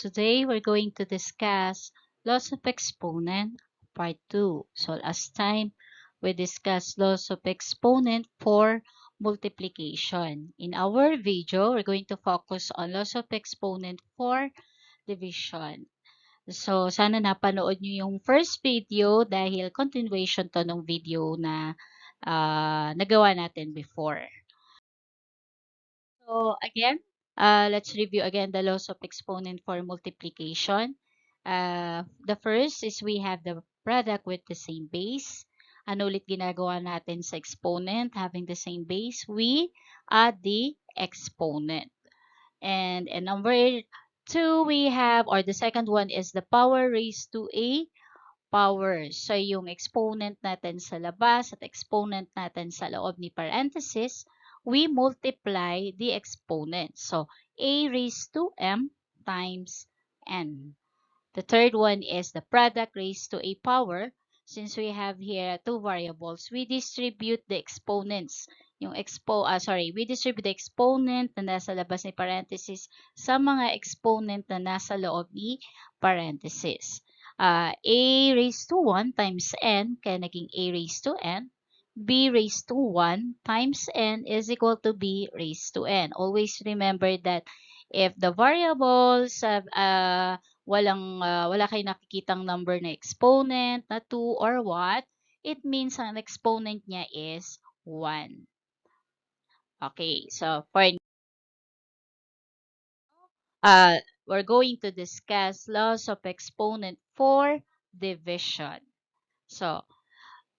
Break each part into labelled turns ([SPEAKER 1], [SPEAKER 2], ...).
[SPEAKER 1] Today we're going to discuss laws of exponent part 2. So last time we discussed laws of exponent for multiplication. In our video, we're going to focus on laws of exponent for division. So sana napanood nyo yung first video dahil continuation to ng video na nagawa natin before. So again, let's review again the laws of exponent for multiplication. The first is we have the product with the same base. Ano ulit ginagawa natin sa exponent having the same base? We add the exponent. And number 2, we have, or the second one is the power raised to a power. So yung exponent natin sa labas at exponent natin sa loob ni parenthesis, we multiply the exponent. So a raised to m times n. The third one is the product raised to a power. Since we have here two variables, we distribute the exponents. We distribute the exponent na nasa labas ni parenthesis sa mga exponent na nasa loob ni parenthesis. A raised to 1 times n, kaya naging a raised to n. B raised to 1 times n is equal to b raised to n. Always remember that if the variables have wala kayong nakikitang number na exponent na 2 or what, it means ang exponent niya is 1. Okay, so for we're going to discuss laws of exponent for division. So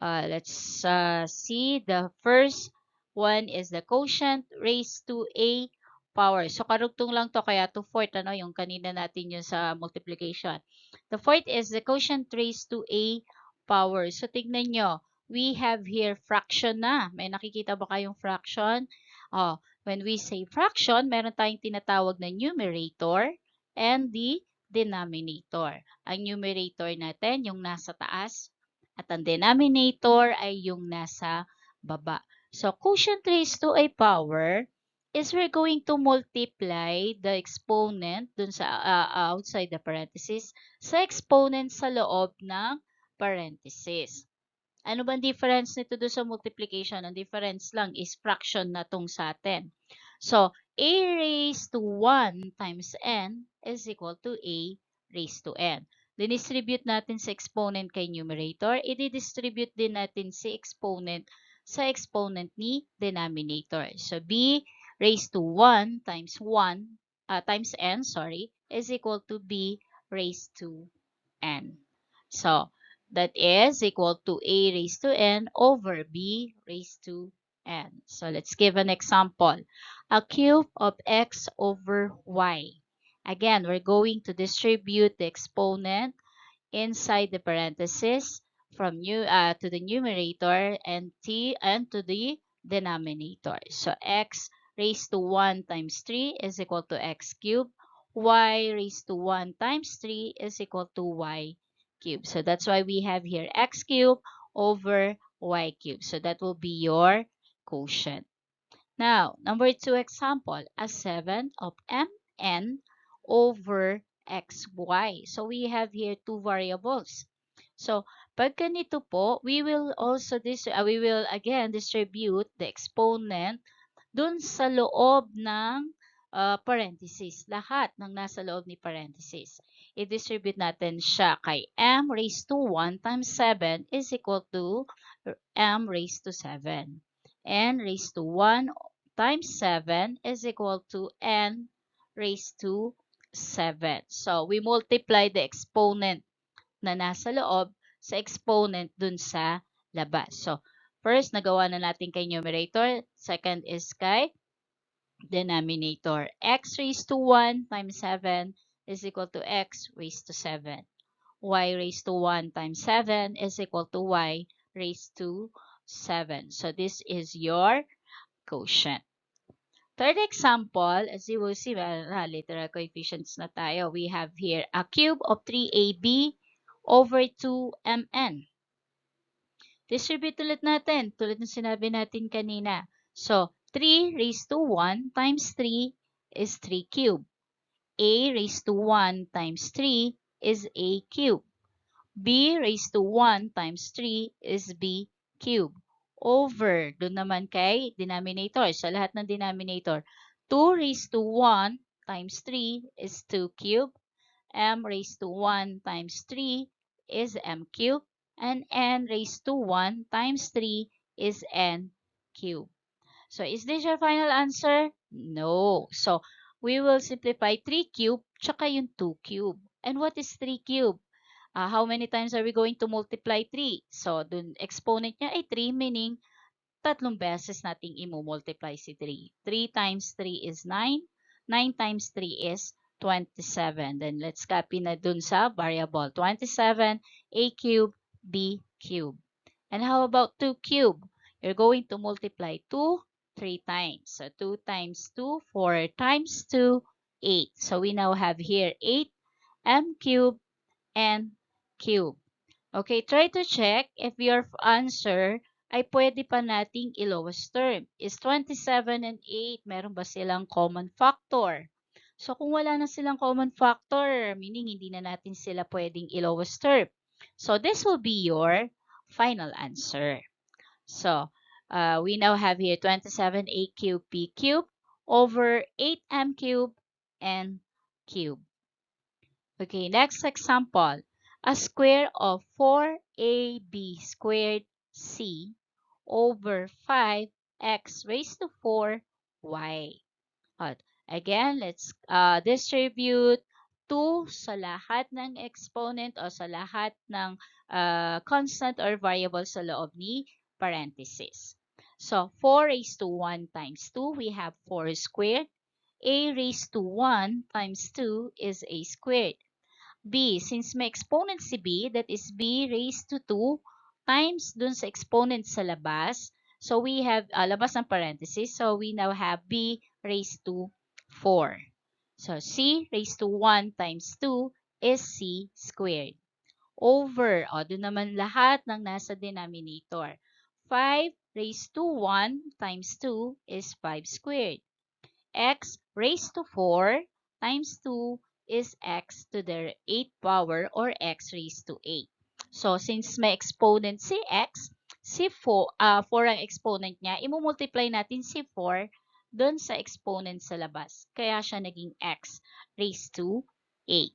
[SPEAKER 1] let's see. The first one is the quotient raised to a power. So karugtong lang to, kaya 2/4 ano yung kanina natin yung sa multiplication. The fourth is the quotient raised to a power. So tignan nyo, we have here fraction na. May nakikita ba kayong fraction? When we say fraction, meron tayong tinatawag na numerator and the denominator. Ang numerator natin yung nasa taas at ang denominator ay yung nasa baba. So quotient raised to a power is we're going to multiply the exponent dun sa outside the parenthesis sa exponent sa loob ng parenthesis. Ano bang difference nito doon sa multiplication? Ang difference lang is fraction na tong sa atin. So, a raised to 1 times n is equal to a raised to n. Dinistribute natin sa exponent kay numerator. I-distribute din natin si exponent sa exponent ni denominator. So, b raised to 1 times n, is equal to b raised to n. So, that is equal to a raised to n over b raised to n. So let's give an example. A cube of x over y. Again, we're going to distribute the exponent inside the parenthesis from to the numerator and to the denominator. So x raised to 1 times 3 is equal to x cubed. Y raised to 1 times 3 is equal to y cubed. So that's why we have here x cubed over y cubed. So that will be your quotient. Now, number 2 example, a 7 of mn over xy. So we have here two variables. So pag ganito po, we will again distribute the exponent dun sa loob ng parenthesis. Lahat ng nasa loob ni parenthesis. I-distribute natin siya kay m raised to 1 times 7 is equal to m raised to 7. N raised to 1 times 7 is equal to n raised to 7. So, we multiply the exponent na nasa loob sa exponent dun sa labas. So, first, nagawa na natin kay numerator. Second is kay denominator. X raised to 1 times 7 is equal to x raised to 7. Y raised to 1 times 7 is equal to y raised to 7. So, this is your quotient. Third example, as you will see, literal coefficients na tayo. We have here a cube of 3ab over 2mn. Distribute ulit natin, tulad ng sinabi natin kanina. So, 3 raised to 1 times 3 is 3 cubed. a raised to 1 times 3 is a cube. B raised to 1 times 3 is b cube. Over, doon naman kay denominator. Sa lahat ng denominator, 2 raised to 1 times 3 is 2 cube. M raised to 1 times 3 is m cube. And n raised to 1 times 3 is n cube. So, is this your final answer? No. So, we will simplify 3 cube tsaka yung 2 cube. And what is 3 cube? How many times are we going to multiply 3? So, dun exponent niya ay 3, meaning tatlong beses nating i-multiply si 3. 3 times 3 is 9. 9 times 3 is 27. Then, let's copy na dun sa variable. 27, a cube, b cube. And how about 2 cube? You're going to multiply 2 3 times. So, 2 times 2, 4 times 2, 8. So, we now have here 8 m cube and cube. Okay, try to check if your answer ay pwede pa nating i-lowest term. Is 27 and 8, meron ba silang common factor? So, kung wala na silang common factor, meaning hindi na natin sila pwedeng i-lowest term. So, this will be your final answer. So, we now have here 27a cube b cube over 8m cube and cube. Okay, next example. A square of 4ab squared c over 5x raised to 4y. Again, let's distribute 2 sa lahat ng exponent o sa lahat ng constant or variable sa loob ni parenthesis. So, 4 raised to 1 times 2, we have 4 squared. A raised to 1 times 2 is a squared. B, since may exponent si B, that is B raised to 2 times dun sa exponent sa labas. So, we have, labas ng parenthesis. So, we now have B raised to 4. So, C raised to 1 times 2 is C squared. Over, dun naman lahat ng nasa denominator. 5 raised to 1 times 2 is 5 squared. X raised to 4 times 2 is x to the 8th power or x raised to 8. So, since may exponent si x, si 4 ang exponent niya, imumultiply natin si 4 doon sa exponent sa labas. Kaya siya naging x raised to 8.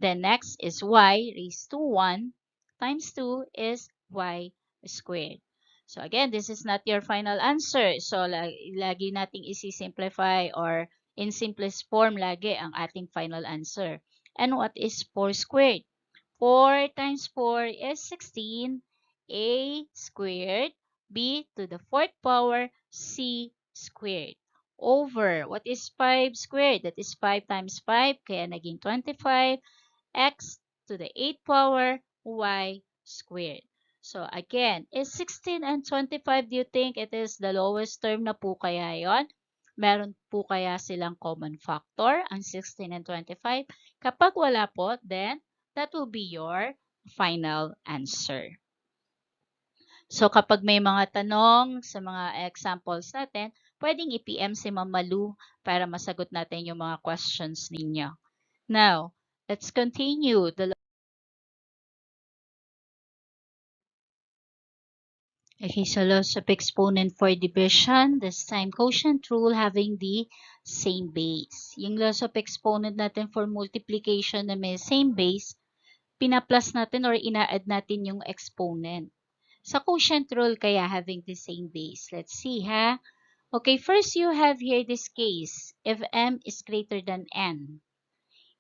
[SPEAKER 1] Then next is y raised to 1 times 2 is y squared. So again, this is not your final answer. So lagi nating isi-simplify or in simplest form lagi ang ating final answer. And what is 4 squared? 4 times 4 is 16. A squared, b to the 4th power, c squared. Over, what is 5 squared? That is 5 times 5, kaya naging 25. X to the 8th power, y squared. So again, is 16 and 25, do you think it is the lowest term na po kaya yon? Meron po kaya silang common factor, ang 16 and 25? Kapag wala po, then that will be your final answer. So kapag may mga tanong sa mga examples natin, pwedeng i-PM si Ma'am Malu para masagot natin yung mga questions ninyo. Now, let's continue. Okay, so loss of exponent for division, this time quotient rule having the same base. Yung loss of exponent natin for multiplication na may same base, pinaplus natin or ina-add natin yung exponent. Sa quotient rule kaya having the same base. Let's see ha. Okay, first you have here this case. If m is greater than n,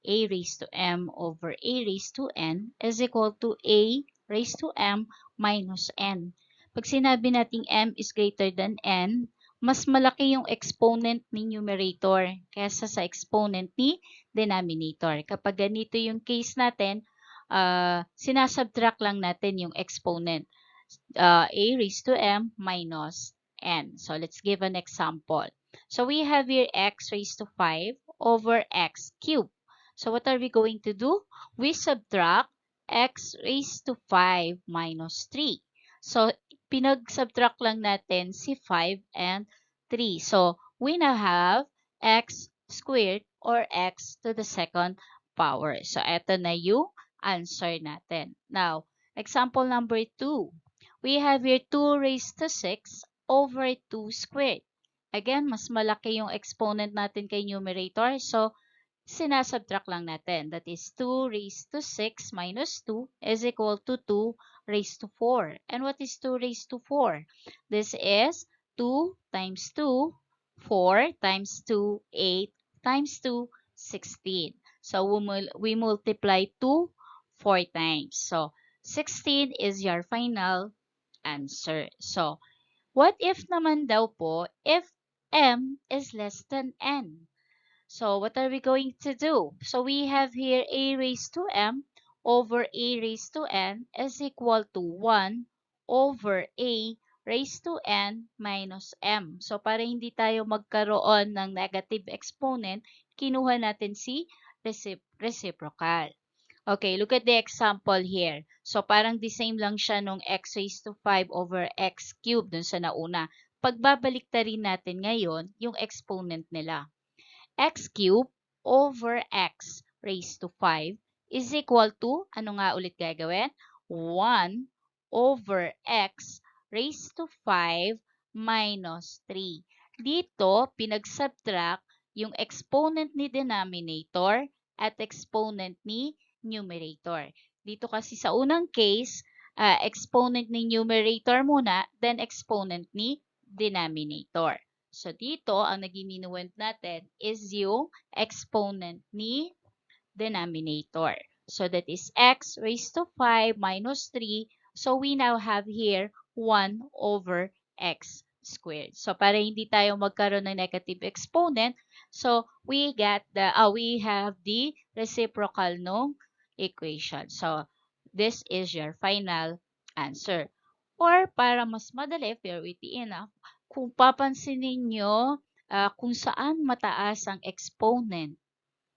[SPEAKER 1] a raised to m over a raised to n is equal to a raised to m minus n. Pag sinabi nating m is greater than n, mas malaki yung exponent ni numerator kaysa sa exponent ni denominator. Kapag ganito yung case natin, sinasubtract lang natin yung exponent. A raised to m minus n. So, let's give an example. So, we have here x raised to 5 over x cubed. So, what are we going to do? We subtract x raised to 5 minus 3. So, pinag-subtract lang natin si 5 and 3. So, we now have x squared or x to the second power. So, eto na yung answer natin. Now, example number 2. We have here 2 raised to 6 over 2 squared. Again, mas malaki yung exponent natin kay numerator. So, sinasubtract lang natin. That is 2 raised to 6 minus 2 is equal to 2 raised to 4. And what is 2 raised to 4? This is 2 times 2, 4 times 2, 8 times 2, 16. So, we multiply 2 4 times. So, 16 is your final answer. So, what if naman daw po if m is less than n? So what are we going to do? So we have here a raised to m over a raised to n is equal to 1 over a raised to n minus m. So para hindi tayo magkaroon ng negative exponent, kinuha natin si reciprocal. Okay, look at the example here. So parang the same lang siya nung x raised to 5 over x cubed dun sa nauna. Pagbabalik rin natin ngayon yung exponent nila. X cubed over x raised to 5 is equal to, ano nga ulit gagawin? 1 over x raised to 5 minus 3. Dito, pinag-subtract yung exponent ni denominator at exponent ni numerator. Dito kasi sa unang case, exponent ni numerator muna, then exponent ni denominator. So, dito, ang naging minuend natin is yung exponent ni denominator. So, that is x raised to 5 minus 3. So, we now have here 1 over x squared. So, para hindi tayo magkaroon ng negative exponent, so, we have the reciprocal ng equation. So, this is your final answer. Or, para mas madali, purity enough, kung papansinin nyo, kung saan mataas ang exponent,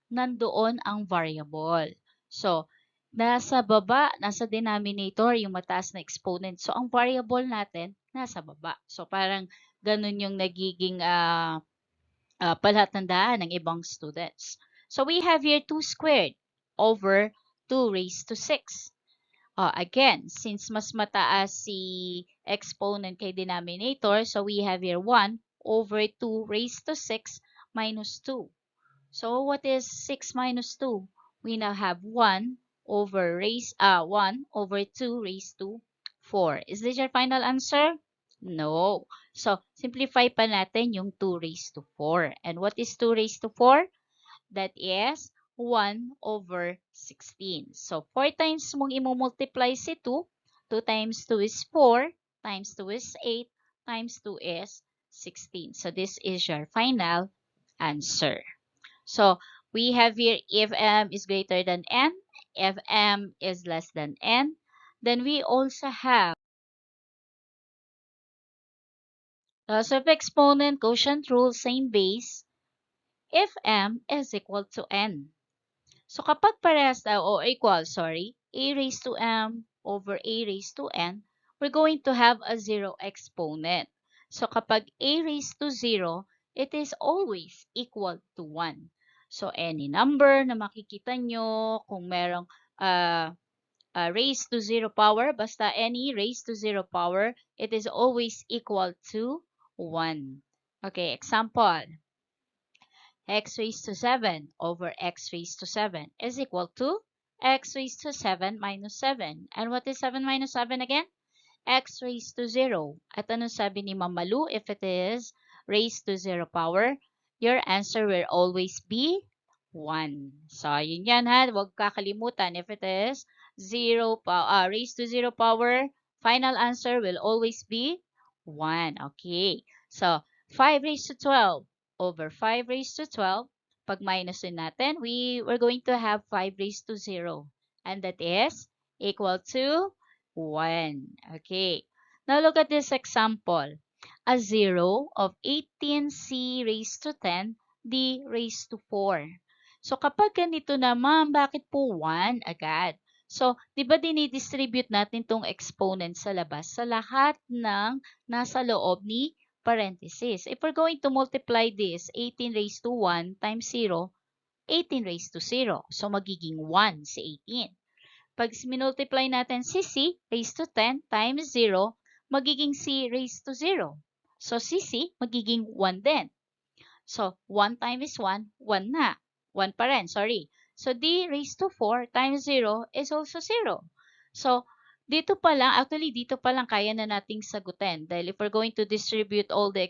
[SPEAKER 1] nandoon ang variable. So, nasa baba, nasa denominator, yung mataas na exponent. So, ang variable natin, nasa baba. So, parang ganun yung nagiging palatandaan ng ibang students. So, we have here 2 squared over 2 raised to 6. Again, since mas mataas si exponent kay denominator, so we have here 1 over 2 raised to 6 minus 2. So what is 6 minus 2? We now have 1 over 1 over 2 raised to 4. Is this your final answer? No. So, simplify pa natin yung 2 raised to 4. And what is 2 raised to 4? That is 1 over 16. So, 4 times mong i-multiply si 2. 2 times 2 is 4. Times 2 is 8. Times 2 is 16. So, this is your final answer. So, we have here if m is greater than n, if m is less than n, then we also have loss of exponent, quotient rule, same base, if m is equal to n. So, kapag parehas o equal, a raised to m over a raised to n, we're going to have a zero exponent. So, kapag a raised to 0, it is always equal to 1. So, any number na makikita nyo, kung merong raised to 0 power, basta any raised to 0 power, it is always equal to 1. Okay, example. X raised to 7 over x raised to 7 is equal to x raised to 7 minus 7. And what is 7 minus 7 again? X raised to 0. At ano sabi ni Mama Lu? If it is raised to 0 power, your answer will always be 1. So, yun yan ha. Huwag kakalimutan. If it is raised to 0 power, final answer will always be 1. Okay. So, 5 raised to 12 over 5 raised to 12. Pag minus natin, we're going to have 5 raised to 0. And that is equal to 1. Okay. Now look at this example. A 0 of 18c raised to 10, d raised to 4. So kapag ganito naman, bakit po 1 agad? So, di ba dinidistribute natin tong exponent sa labas sa lahat ng nasa loob ni parenthesis. If we're going to multiply this, 18 raised to 1 times 0, 18 raised to 0. So, magiging 1 si 18. Pag minultiply natin si C raised to 10 times 0, magiging C raised to 0. So, si C magiging 1 din. So, 1 times 1, 1 na. 1 pa rin, sorry. So, D raised to 4 times 0 is also 0. So, dito pa lang, actually, dito pa lang kaya na nating sagutin. Dahil if we're going to distribute all the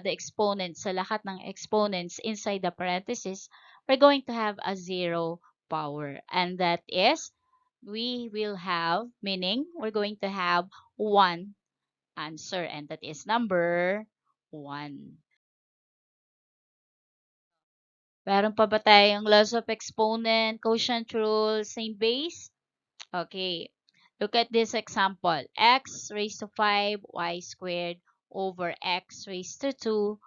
[SPEAKER 1] exponents sa lahat ng exponents inside the parenthesis, we're going to have a 0 power. And that is, we will have, meaning, we're going to have 1 answer. And that is number 1. Meron pa ba tayong laws of exponent, quotient rule, same base? Okay. Look at this example. X raised to 5, y squared over x raised to 2,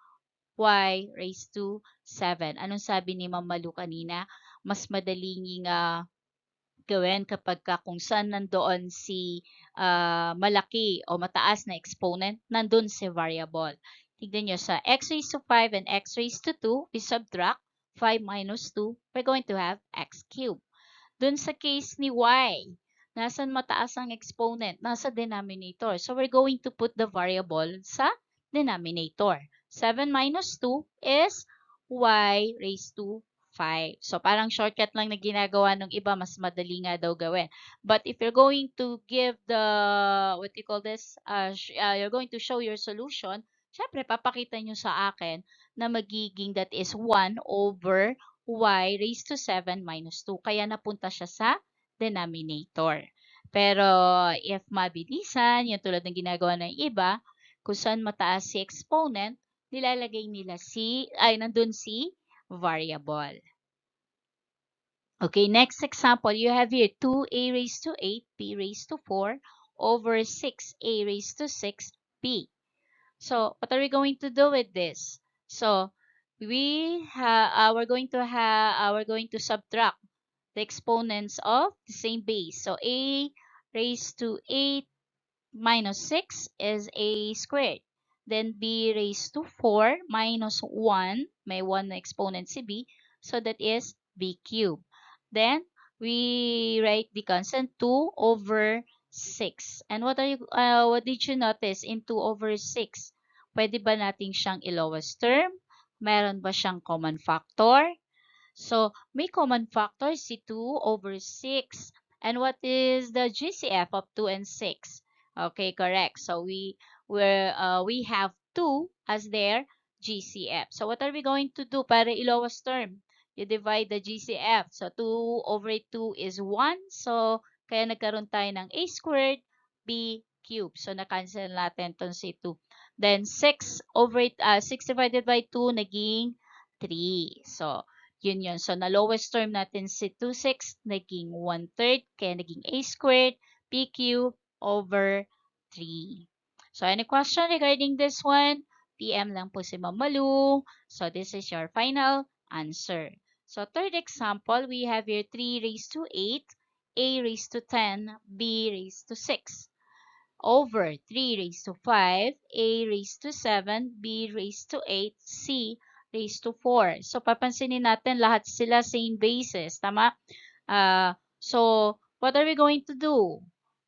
[SPEAKER 1] y raised to 7. Anong sabi ni Ma'am Malu kanina? Mas madaling gawin kapag kung saan nandoon si malaki o mataas na exponent, nandun si variable. Tignan nyo sa x raised to 5 and x raised to 2, we subtract 5 minus 2, we're going to have x cubed. Dun sa case ni y, nasan mataas ang exponent? Nasa denominator. So, we're going to put the variable sa denominator. 7 minus 2 is y raised to 5. So, parang shortcut lang na ginagawa ng iba, mas madali nga daw gawin. But if you're going to give the, what you call this, you're going to show your solution, syempre, papakita nyo sa akin na magiging that is 1 over y raised to 7 minus 2. Kaya napunta siya sa denominator. Pero if mabilisan, yung tulad ng ginagawa ng iba, kung saan mataas si exponent, nilalagay nila nandun si variable. Okay, next example, you have here 2a raised to 8, b raised to 4, over 6a raised to 6b. So, what are we going to do with this? So, we're going to subtract the exponents of the same base. So, a raised to 8 minus 6 is a squared. Then b raised to 4 minus 1, may 1 na exponent si b, so that is b cubed. Then we write the constant 2 over 6. And what did you notice in 2 over 6? Pwede ba natin siyang i-lowest term? Meron ba siyang common factor? So, may common factor si 2 over 6. And what is the GCF of 2 and 6? Okay, correct. So, we have 2 as their GCF. So, what are we going to do para i-lowest term? You divide the GCF. So, 2 over 2 is 1. So, kaya nagkaroon tayo ng a squared, b cubed. So, na-cancel natin itong si 2. Then, 6 divided by 2, naging 3. So, yun. So, na-lowest term natin si 2, 6, naging 1/3, kaya naging a squared, b cubed, over 3. So, any question regarding this one? PM lang po si Ma'am Malu. So, this is your final answer. So, third example, we have here 3 raised to 8, a raised to 10, b raised to 6. Over 3 raised to 5, a raised to 7, b raised to 8, c raised to 4. So, papansinin natin lahat sila same bases. Tama? So, what are we going to do?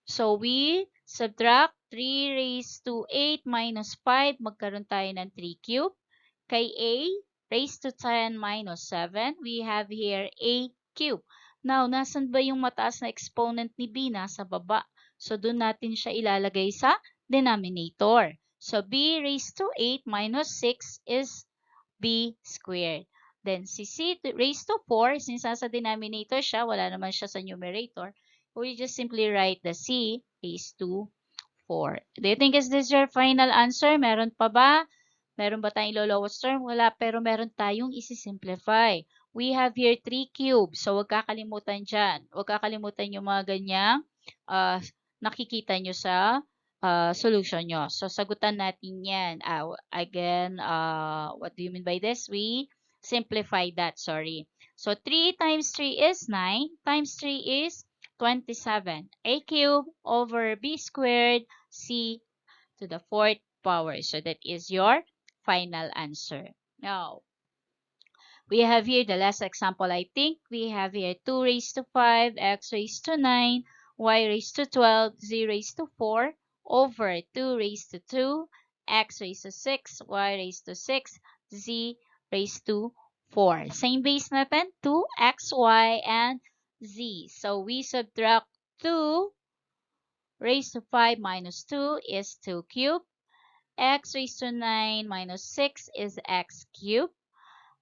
[SPEAKER 1] So, we subtract 3 raised to 8 minus 5. Magkaroon tayo ng 3 cube. Kay a raised to 10 minus 7, we have here a cube. Now, nasan ba yung mataas na exponent ni b? Nasa baba. So, doon natin siya ilalagay sa denominator. So, b raised to 8 minus 6 is b squared. Then, si c raised to 4, since nasa denominator siya, wala naman siya sa numerator, we just simply write the c raised to 4. Do you think is this your final answer? Meron pa ba? Meron ba tayong lowest term? Wala, pero meron tayong isi-simplify. We have here 3 cubes. So, huwag kakalimutan dyan. Huwag kakalimutan yung mga ganyang nakikita nyo sa solution nyo. So, sagutan natin yan. Again, what do you mean by this? We simplify that, sorry. So, 3 times 3 is 9. Times 3 is 27. A cubed over b squared, c to the 4th power. So, that is your final answer. Now, we have here the last example, I think. We have here 2 raised to 5, x raised to 9, y raised to 12, z raised to 4, over 2 raised to 2, x raised to 6, y raised to 6, z raised to 4. Same base natin, 2, x, y, and z. So we subtract 2 raised to 5 minus 2 is 2 cubed. X raised to 9 minus 6 is x cubed.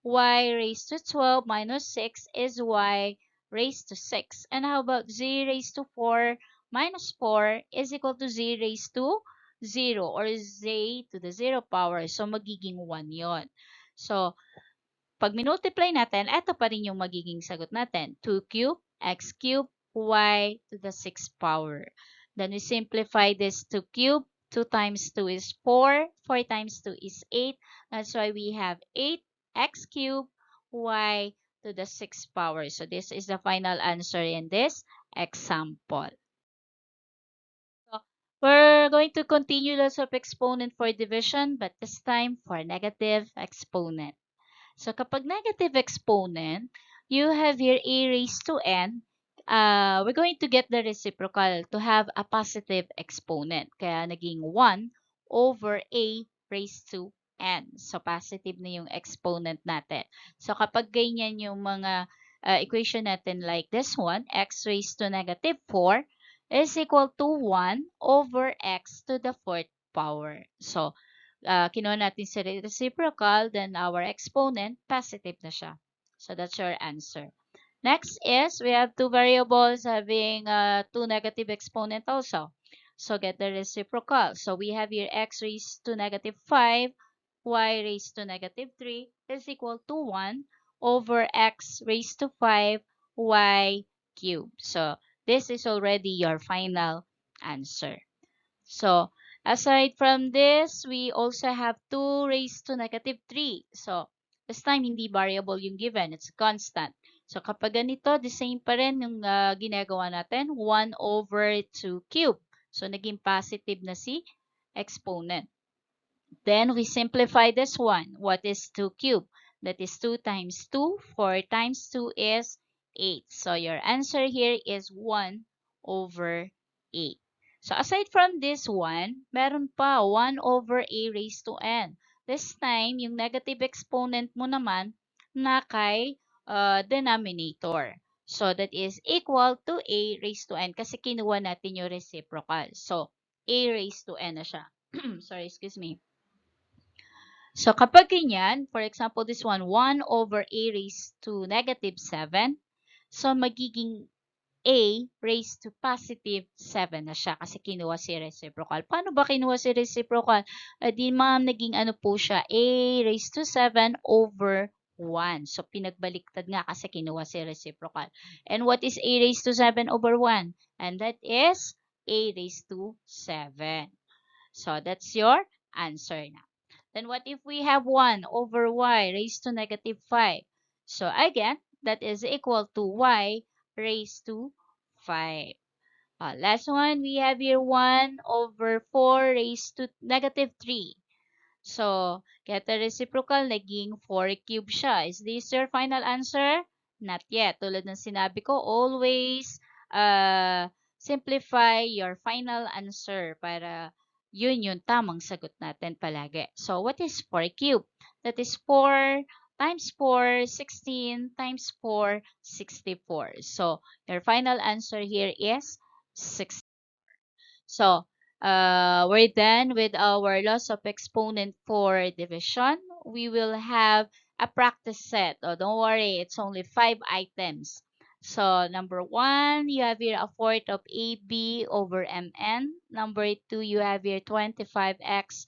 [SPEAKER 1] Y raised to 12 minus 6 is y raised to 6. And how about z raised to 4 minus 4 is equal to z raised to 0 or z to the 0 power. So, magiging 1 yon. So, pag minultiply natin, ito pa rin yung magiging sagot natin. 2 cube, x cube, y to the 6th power. Then we simplify this 2 cube. 2 times 2 is 4. 4 times 2 is 8. That's why we have 8 x cube, y to the 6th power. So this is the final answer in this example. So we're going to continue lots of exponent for division, but this time for negative exponent. So kapag negative exponent, you have here a raised to n. We're going to get the reciprocal to have a positive exponent. Kaya naging 1 over a raised to n. So positive na yung exponent natin. So kapag ganyan yung mga equation natin like this one, x raised to negative 4 is equal to 1 over x to the 4th power. So kinuha natin sa reciprocal, then our exponent, positive na siya. So that's your answer. Next is, we have two variables having two negative exponent also. So get the reciprocal. So we have here x raised to negative 5, y raised to negative 3 is equal to 1 over x raised to 5, y cubed. So this is already your final answer. So, aside from this, we also have 2 raised to negative 3. So, this time, hindi variable yung given. It's constant. So, kapag ganito, the same pa rin yung ginagawa natin. 1 over 2 cube. So, naging positive na si exponent. Then, we simplify this one. What is 2 cube? That is 2 times 2. 4 times 2 is 8. So, your answer here is 1 over 8. So, aside from this one, meron pa 1 over a raised to n. This time, yung negative exponent mo naman na kay denominator. So, that is equal to a raised to n kasi kinuha natin yung reciprocal. So, a raised to n na siya. Sorry, excuse me. So, kapag ganyan, for example, this one, 1 over a raised to negative 7. So, magiging a raised to positive 7 na siya kasi kinuha si reciprocal. Paano ba kinuha si reciprocal? Di ma'am, naging ano po siya, a raised to 7 over 1. So, pinagbaliktad nga kasi kinuha si reciprocal. And what is a raised to 7 over 1? And that is a raised to 7. So, that's your answer now. Then what if we have 1 over y raised to negative 5? So again, that is equal to y raised to 5. Last one, we have here 1 over 4 raised to negative 3. So, get the reciprocal, naging 4 cube siya. Is this your final answer? Not yet. Tulad ng sinabi ko, always simplify your final answer para yun yung tamang sagot natin palagi. So, what is 4 cube? That is 4 times 4, 16 times 4, 64. So, your final answer here is 60. So, we're done with our loss of exponent for division. We will have a practice set. Oh, don't worry, it's only 5 items. So, number 1, you have here a fourth of AB over MN. Number 2, you have here 25x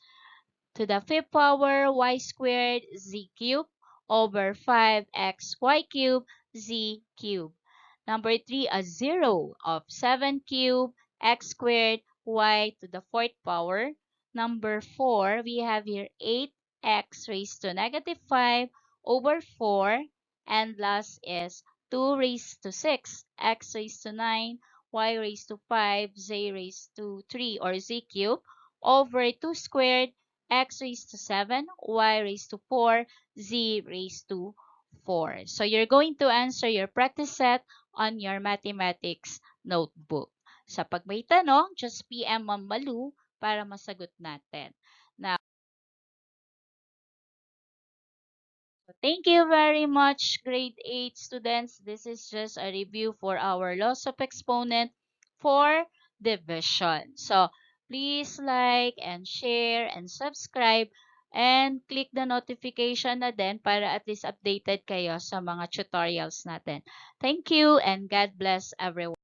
[SPEAKER 1] to the 5th power y squared z cubed over 5x y cubed z cubed. Number 3, a 0 of 7 cubed x squared y to the 4th power. Number 4, we have here 8x raised to negative 5 over 4. And last is 2 raised to 6, x raised to 9, y raised to 5, z raised to 3 or z cubed over 2 squared x raised to 7, y raised to 4, z raised to 4. So you're going to answer your practice set on your mathematics notebook. Sa pag may tanong, just PM Ma'am Malu para masagot natin. Now, thank you very much, grade 8 students. This is just a review for our laws of exponent for division. So, please like and share and subscribe and click the notification na din para at least updated kayo sa mga tutorials natin. Thank you and God bless everyone.